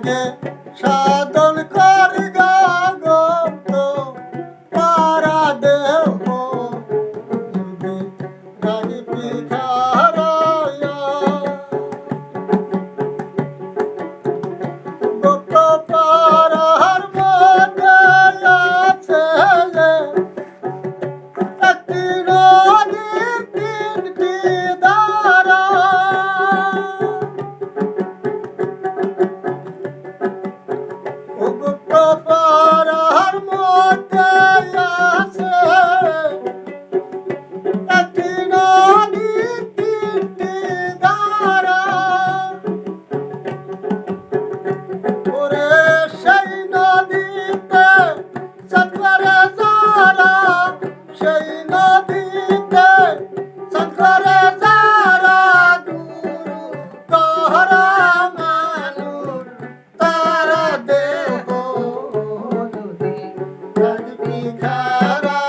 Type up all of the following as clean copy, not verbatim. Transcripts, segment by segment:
আগে সাধন করি গাগত পারা দেহ রাগি পিখারায়া গত পারার মধ্যে আছে একটি নদীর তিনটি ধারা গুপ্ত পাড়ার মধ্যে আছে একটি নদীর তিনটি ধারা ওরে সেই নদীতে সৎকরে যারা সেই নদীতে সৎকরে যারা গুরু তহরা মানুষ তারা দেহ যদি রাগবি খারা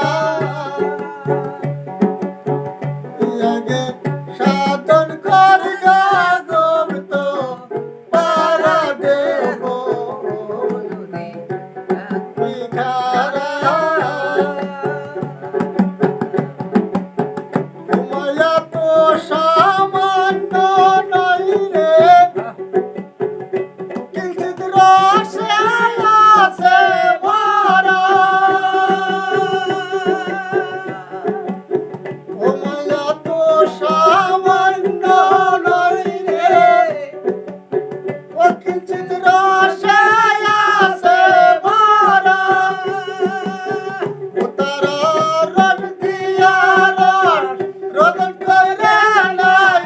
আগে সাধন করি গাগত পারা দেহ যদি রাগবি খারা মায়া তো সামান্য নই রে কিঞ্চিৎ রসে আছে ভরা ও মায়া তো সামান্য নই রে ও কিঞ্চিৎ রসে আছে ভরা ও তারা রস দিয়া রস রোদন কইরে নাই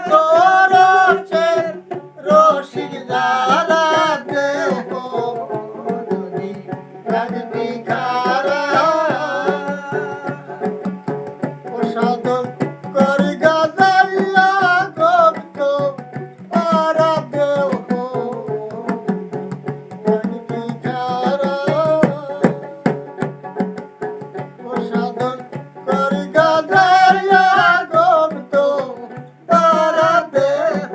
পঞ্চরসের রসিক যারা দেহ যদি রাগবি খারা ও সাধন করি গাজাইয়া গপ্ত পারা দেহ রাগবি খারা ও সাধন করি গাজাইয়া গপ্ত পারা দেহ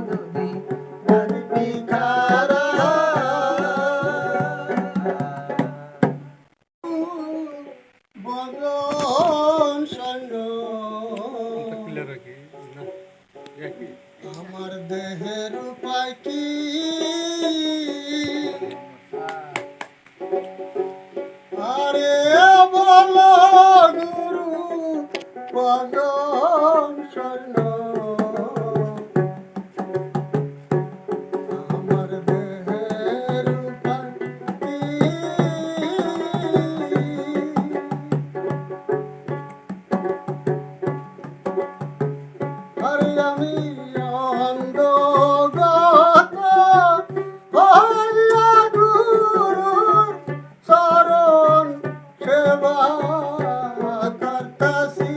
যদি রাগবি খারা বদন সৈন্য আমার দেহের উপায় কি আরে বলো গুরু বদন সৈন্য আমার দেহের উপায় কি আরে আমি অন্ধগত হইয়া গুরুর শরণ সেবা করতাছি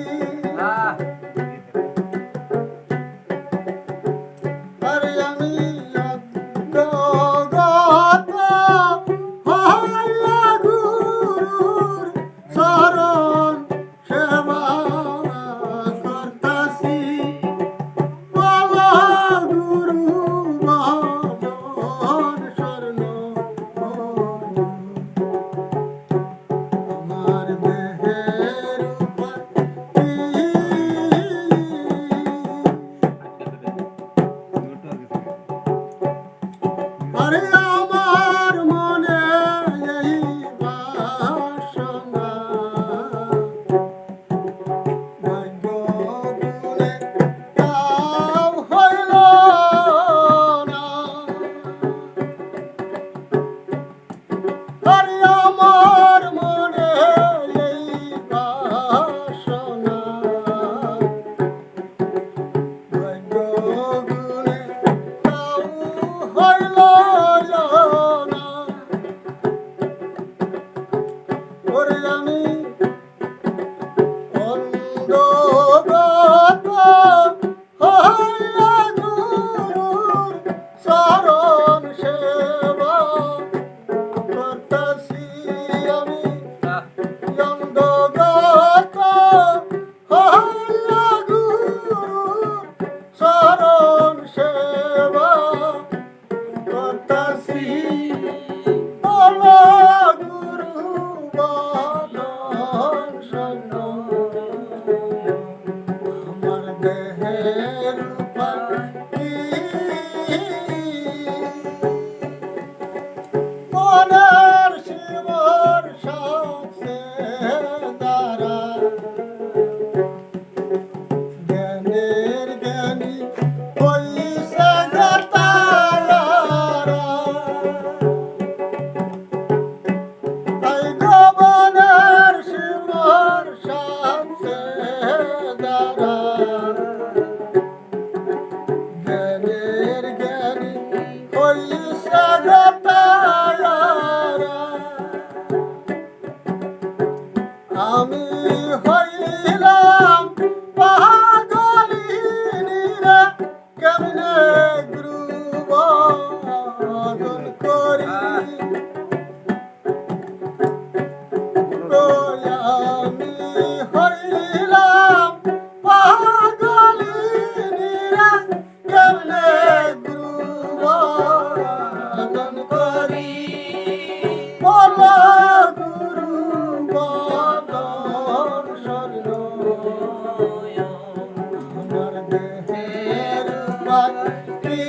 কি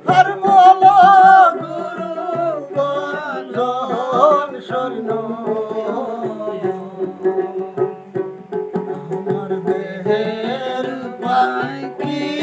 হর মোল গুরু বন্ধন স্বর্ণ আমার দেহের পাই কি